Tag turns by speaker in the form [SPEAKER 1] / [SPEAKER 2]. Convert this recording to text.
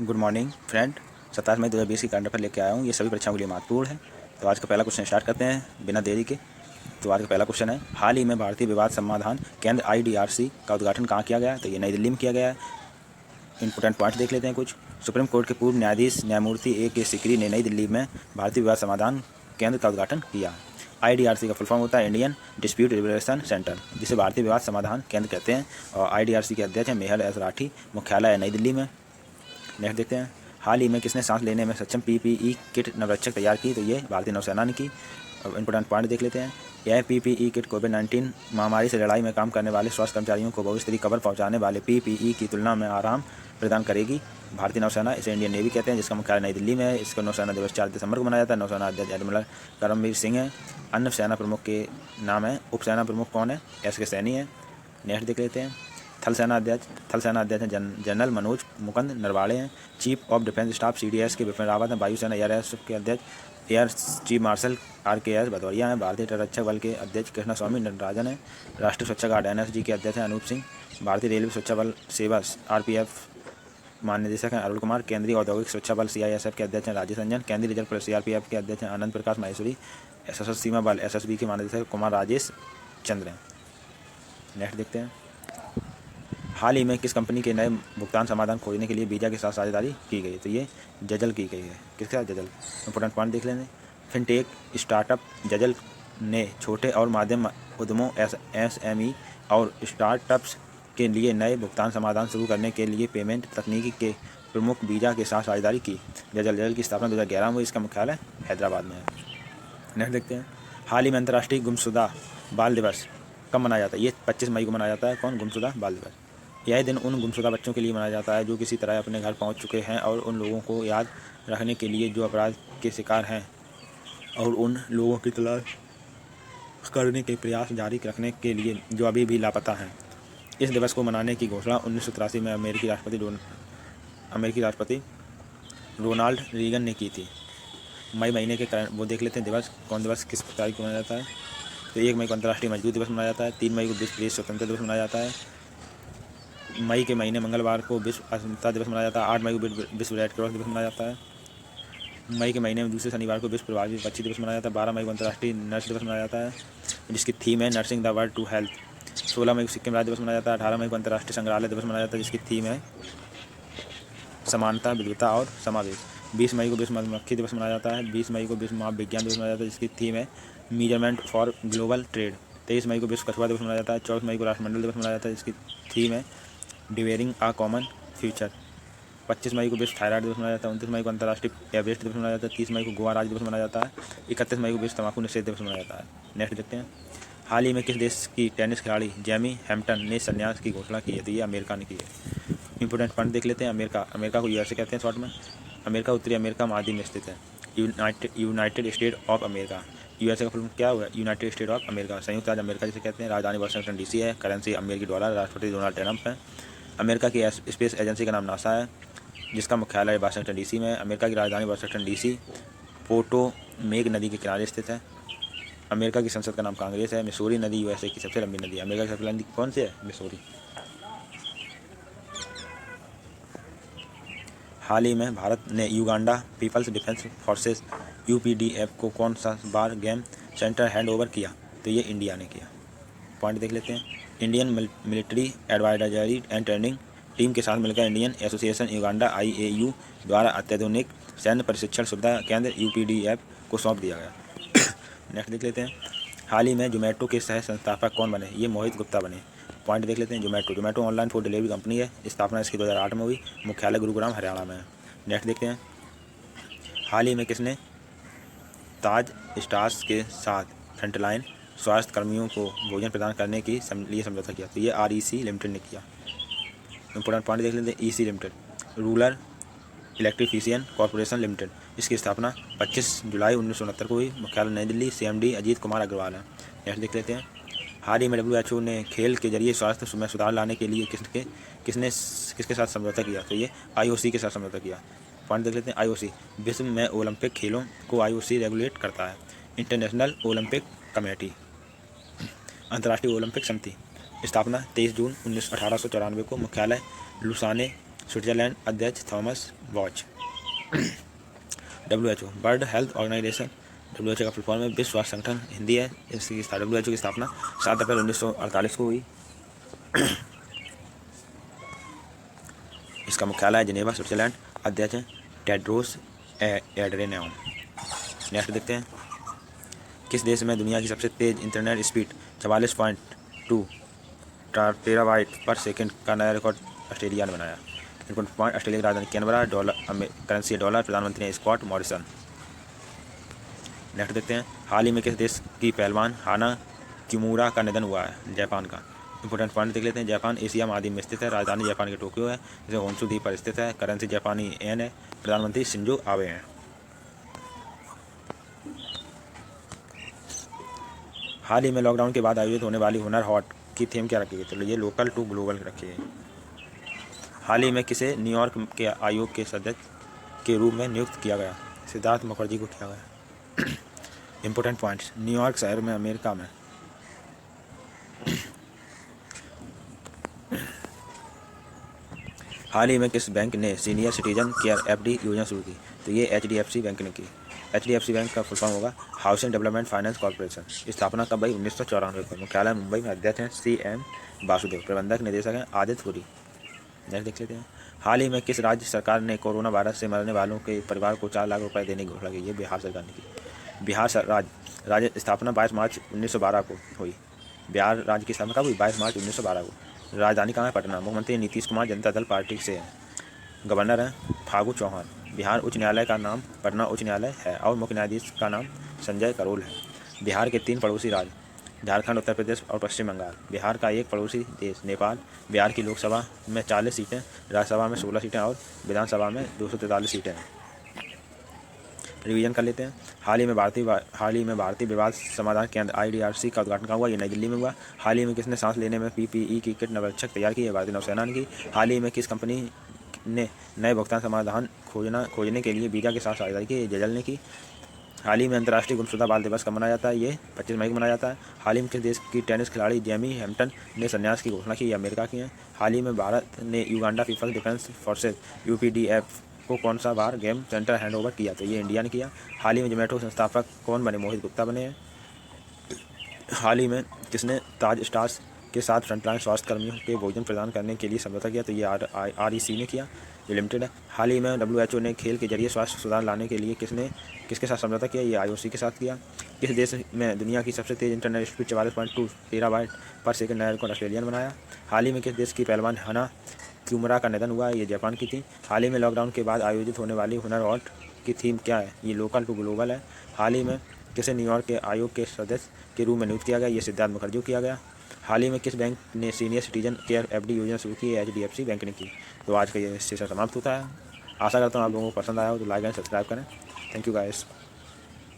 [SPEAKER 1] Good morning friend. 27 मई 2020 की current affair लेके आया हूँ। ये सभी परीक्षाओं के लिए महत्वपूर्ण है। तो आज का पहला क्वेश्चन स्टार्ट करते हैं बिना देरी के। तो आज का पहला क्वेश्चन है, हाल ही में भारतीय विवाद समाधान केंद्र IDRC का उद्घाटन कहाँ किया गया है? तो ये नई दिल्ली में किया गया है। इंपोर्टेंट पॉइंट्स देख लेते हैं कुछ। सुप्रीम कोर्ट के पूर्व न्यायाधीश न्यायमूर्ति A.K. सिकरी ने नई दिल्ली में भारतीय विवाद समाधान केंद्र का उद्घाटन किया। IDRC का फुल फॉर्म होता है इंडियन डिस्प्यूट रिजोल्यूशन सेंटर, जिसे भारतीय विवाद समाधान केंद्र कहते हैं। और IDRC के अध्यक्ष हैं मेहर एस राठी। मुख्यालय है नई दिल्ली में। नेक्स्ट देखते हैं, हाल ही में किसने सांस लेने में सक्षम PPE किट नवरक्षक तैयार की? तो ये भारतीय नौसेना ने की। अब इंपोर्टेंट पॉइंट देख लेते हैं। यह PPE किट कोविड-19 महामारी से लड़ाई में काम करने वाले स्वास्थ्य कर्मचारियों को बहुस्तरीय कवर पहुंचाने वाले PPE की तुलना में आराम प्रदान करेगी। भारतीय नौसेना, इसे इंडियन नेवी कहते हैं, जिसका मुख्यालय नई दिल्ली में है। इसका नौसेना दिवस 4 दिसंबर को मनाया जाता है। नौसेना अध्यक्ष एडमिरल करमबीर सिंह है। अन्य सेना प्रमुख के नाम है, उप सेना प्रमुख कौन है? SK सैनी है। नेक्स्ट देख लेते हैं, थल सेना अध्यक्ष जनरल मनोज मुकुंद नरवाणे हैं। Chief of defence staff CDS के बिपिन रावत हैं। वायुसेना एयर के अध्यक्ष air chief marshal RKS Bhadauria हैं। भारतीय तटरक्षक बल के अध्यक्ष कृष्णा स्वामी नटराजन हैं। राष्ट्रीय सुरक्षा गार्ड NSG के अध्यक्ष हैं अनूप सिंह। भारतीय रेलवे सुरक्षा बल सेवा RPF महानिदेशक हैं अरुण कुमार। केंद्रीय औद्योगिक सुरक्षा बल CISF के अध्यक्ष हैं राजेश रंजन। केंद्रीय रिजर्व पुलिस CRPF के अध्यक्ष हैं आनंद प्रकाश माहेश्वरी। सशस्त्र सीमा बल SSB के महानिदेशक कुमार राजेश चंद्र हैं। नेक्स्ट देखते हैं, हाल ही में किस कंपनी के नए भुगतान समाधान खोजने के लिए वीज़ा के साथ साझेदारी की गई? तो ये जजल की गई है। किसके साथ? जजल। इंपोर्टेंट पॉइंट देख लेंगे। फिनटेक स्टार्टअप जजल ने छोटे और माध्यम उद्यमों SME और स्टार्टअप्स के लिए नए भुगतान समाधान शुरू करने के लिए पेमेंट तकनीकी के प्रमुख वीज़ा के साथ साझेदारी की। जजल की स्थापना 2011 में हुई। इसका मुख्यालय हैदराबाद में है। नेक्स्ट देखते हैं, हाल ही में अंतर्राष्ट्रीय गुमशुदा बाल दिवस कब मनाया जाता है? ये 25 मई को मनाया जाता है। कौन? गुमशुदा बाल दिवस। यह दिन उन गुमशुदा बच्चों के लिए मनाया जाता है जो किसी तरह अपने घर पहुंच चुके हैं, और उन लोगों को याद रखने के लिए जो अपराध के शिकार हैं, और उन लोगों की तलाश करने के प्रयास जारी रखने के लिए जो अभी भी लापता हैं। इस दिवस को मनाने की घोषणा 1983 में अमेरिकी राष्ट्रपति रोनाल्ड रीगन ने की थी। मई महीने के कारण वो देख लेते हैं दिवस। कौन दिवस किस तारीख को मनाया जाता है? तो 1 मई को अंतर्राष्ट्रीय मजदूर दिवस मनाया जाता है। 3 मई को विश्व प्रेस स्वतंत्रता दिवस मनाया जाता है। मई के महीने मंगलवार को विश्व अस्मिता दिवस मनाया जाता है। 8 मई को विश्व रेड क्रॉस दिवस मनाया जाता है। मई के महीने में दूसरे शनिवार को विश्व प्रवासी पक्षी दिवस मनाया जाता है। 12 मई को अंतर्राष्ट्रीय नर्स दिवस मनाया जाता है, जिसकी थीम है nursing the world to health. 16 मई को सिक्किम राज्य दिवस मनाया जाता है। 18 मई को अंतर्राष्ट्रीय संग्रहालय दिवस मनाया जाता है, जिसकी थीम है समानता, विविधता और समावेश। 20 मई को विश्व मधुमक्खी दिवस मनाया जाता है। 20 मई को विश्व महाविज्ञान दिवस मनाया जाता है, जिसकी थीम है मेजरमेंट फॉर ग्लोबल ट्रेड। 23 मई को विश्व कछुआ दिवस मनाया जाता है। 24 मई को राष्ट्रमंडल दिवस मनाया जाता है, जिसकी थीम है डिवेयरिंग आ कॉमन फ्यूचर। 25 मई को विश्व थायराइड दिवस मनाया जाता है। 29 मई को अंतर्राष्ट्रीय एवरेस्ट दिवस मनाया जाता है। 30 मई को गोवा राज्य दिवस मनाया जाता है। 31 मई को विश्व तंबाकू निषेध दिवस मनाया जाता है। नेक्स्ट देखते हैं, हाल ही में किस देश की टेनिस खिलाड़ी जेमी हैम्पटन ने संन्यास की घोषणा की है? तो ये अमेरिका ने की है। इंपोर्टेंट पॉइंट देख लेते हैं। अमेरिका को USA कहते हैं शॉर्ट में। अमेरिका उत्तरी अमेरिका महाद्वीप में स्थित है। United state of America, USA का फुल क्या हुआ? United state of America. संयुक्त राज्य अमेरिका जिसे कहते हैं। राजधानी वाशिंगटन DC है। करेंसी अमेरिकी डॉलर। राष्ट्रपति डोनाल्ड ट्रंप है। अमेरिका की स्पेस एजेंसी का नाम नासा है, जिसका मुख्यालय वाशिंगटन DC में है। अमेरिका की राजधानी वाशिंगटन DC पोटोमेक नदी के किनारे स्थित है। अमेरिका की संसद का नाम कांग्रेस है। मिसूरी नदी USA की सबसे लंबी नदी है। अमेरिका की सबसे लंबी कौन सी है? मिसूरी। हाल ही में भारत ने Uganda People's Defence Forces UPDF को कौन सा war game centre hand over किया? तो ये इंडिया ने किया। पॉइंट देख लेते हैं। Indian military advisory and training team के साथ मिलकर इंडियन एसोसिएशन युगांडा IAU द्वारा अत्याधुनिक सैन्य प्रशिक्षण सुविधा केंद्र UPDF को सौंप दिया गया। नेक्स्ट देख लेते हैं, हाल ही में जोमेटो के सह संस्थापक कौन बने? ये मोहित गुप्ता बने। पॉइंट देख लेते हैं। Zomato online food delivery company है। स्थापना इसकी 2008 में हुई। मुख्यालय गुरुग्राम हरियाणा में है। नेक्स्ट देखते हैं, हाल ही में किसने ताज स्टार्स के साथ फ्रंटलाइन स्वास्थ्य कर्मियों को भोजन प्रदान करने के लिए समझौता किया? तो ये REC लिमिटेड ने किया। इंपोर्टेंट पॉइंट देख लेते हैं। EC limited rural electrification corporation limited, इसकी स्थापना 25 जुलाई 1969 को हुई। मुख्यालय नई दिल्ली। CMD अजीत कुमार अग्रवाल है। नेक्स्ट देख लेते हैं, हाल ही में WHO ने खेल के जरिए स्वास्थ्य में सुधार लाने के लिए किसके साथ समझौता किया? तो ये IOC के साथ समझौता किया। पॉइंट देख लेते हैं। IOC विश्व में ओलंपिक खेलों को IOC रेगुलेट करता है। इंटरनेशनल ओलंपिक कमेटी, अंतर्राष्ट्रीय ओलंपिक समिति, स्थापना 23 जून 1894 को। मुख्यालय लुसाने स्विट्जरलैंड अध्यक्ष Thomas Bach. WHO world health organization, WHO का फुल फॉर्म है विश्व स्वास्थ्य संगठन, हिंदी है। इसकी WHO की स्थापना 7 अप्रैल 1948 को हुई। इसका मुख्यालय है जिनेवा, स्विट्जरलैंड। अध्यक्ष हैं टेड्रोस एड्रेनॉम। नेक्स्ट देखते हैं, किस देश में दुनिया की सबसे तेज internet speed 44.2 terabyte per second का नया रिकॉर्ड ऑस्ट्रेलिया ने बनाया। इनपुट पॉइंट, ऑस्ट्रेलिया की राजधानी कैनबरा, करेंसी डॉलर, प्रधानमंत्री हैं स्कॉट मॉरिसन। नेक्स्ट देखते हैं, हाल ही में किस देश की पहलवान हाना किमुरा का निधन हुआ है? जापान का। इंपोर्टेंट पॉइंट देख लेते हैं, जापान एशिया महाद्वीप में स्थित है, राजधानी जापान के टोक्यो है, जैसे होन्शु द्वीप पर स्थित है, करेंसी जापानी येन है, प्रधानमंत्री शिंजो आबे हैं। हाल ही में लॉकडाउन के बाद आयोजित होने वाली हुनर हाट की थीम क्या रखी गई? तो ये लोकल टू ग्लोबल रखी है। हाल ही में किसे न्यूयॉर्क के आयोग के सदस्य के रूप में नियुक्त किया गया? सिद्धार्थ मुखर्जी को किया गया। इंपोर्टेंट पॉइंट्स, न्यूयॉर्क शहर में अमेरिका में। हाल ही में किस बैंक ने सीनियर सिटीजन केयर FD योजना शुरू की? तो ये HDFC बैंक ने की। HDFC बैंक का फुल फॉर्म होगा हाउसिंग डेवलपमेंट फाइनेंस कॉर्पोरेशन। स्थापना कब हुई? 1994 को। मुख्यालय मुंबई में। अध्यक्ष हैं CM वासुदेव। प्रबंधक निदेशक हैं आदित्य पुरी। नेक्स्ट देख लेते हैं, हाल ही में किस राज्य सरकार ने कोरोना वायरस से मरने वालों के परिवार को 4 लाख रुपए देने की घोषणा की? ये बिहार सरकार ने की। बिहार राज्य स्थापना 22 मार्च 1912 को हुई। बिहार राज्य की स्थापना कब हुई? 22 मार्च 1912 को। राजधानी कहाँ है? पटना। मुख्यमंत्री नीतीश कुमार जनता दल पार्टी से हैं। गवर्नर हैं फागू चौहान। बिहार उच्च न्यायालय का नाम पटना उच्च न्यायालय है और मुख्य न्यायाधीश का नाम संजय करोल है। बिहार के 3 पड़ोसी राज्य झारखंड, उत्तर प्रदेश और पश्चिम बंगाल। बिहार का एक पड़ोसी देश नेपाल। बिहार की लोकसभा में 40 सीटें, राज्यसभा में 16 सीटें और विधानसभा में 243 सीटें हैं। रिवीजन कर लेते हैं, हाल ही में भारतीय विवाद समाधान केंद्र IDRC का उद्घाटन कहाँ हुआ? ये नई दिल्ली में हुआ। हाल ही में किसने सांस लेने में PPE की किट नवरक्षक तैयार की है? भारतीय नौसेना ने की। हाल ही में किस कंपनी ने नए भुगतान समाधान खोजने के लिए वीजा के साथ साझेदारी की? जेजल ने की। हाल ही में अंतर्राष्ट्रीय गुमशुदा बाल दिवस कब मनाया जाता है? ये 25 मई को मनाया जाता है। हाल ही में किस देश की टेनिस खिलाड़ी जेमी हैम्पटन ने संन्यास की घोषणा की? अमेरिका की है। हाल ही में भारत ने Uganda People's Defence Forces UPDF को कौन सा war game centre hand over किया? तो ये इंडिया ने किया। हाल ही में जोमेटो संस्थापक कौन बने? मोहित गुप्ता बने हैं। हाल ही में किसने ताज स्टार्स के साथ फ्रंटलाइन स्वास्थ्य कर्मियों के भोजन प्रदान करने के लिए समझौता किया? तो ये REC ने किया, जो लिमिटेड है। हाल ही में WHO ने खेल के जरिए स्वास्थ्य सुधार लाने के लिए किसके साथ समझौता किया? ये IOC के साथ किया। किस देश में दुनिया की सबसे तेज internet speed 44.2 terabyte per second नया रिकॉर्ड ऑस्ट्रेलिया ने बनाया? हाल ही में किस देश की पहलवान हाना किमुरा का निधन हुआ? ये जापान की थी। हाल ही में लॉकडाउन के बाद आयोजित होने वाली हुनर हाट की थीम क्या है? ये लोकल टू ग्लोबल है। हाल ही में किसे न्यूयॉर्क के आयोग के सदस्य के रूप में नियुक्त किया गया? ये सिद्धार्थ मुखर्जी को किया गया। हाल ही में किस बैंक ने सीनियर सिटीजन केयर FD योजना शुरू की? है HDFC बैंक ने की। तो आज का ये सेशन समाप्त होता है। आशा करता हूँ आप लोगों को पसंद आया हो तो लाइक एंड सब्सक्राइब करें। Thank you guys.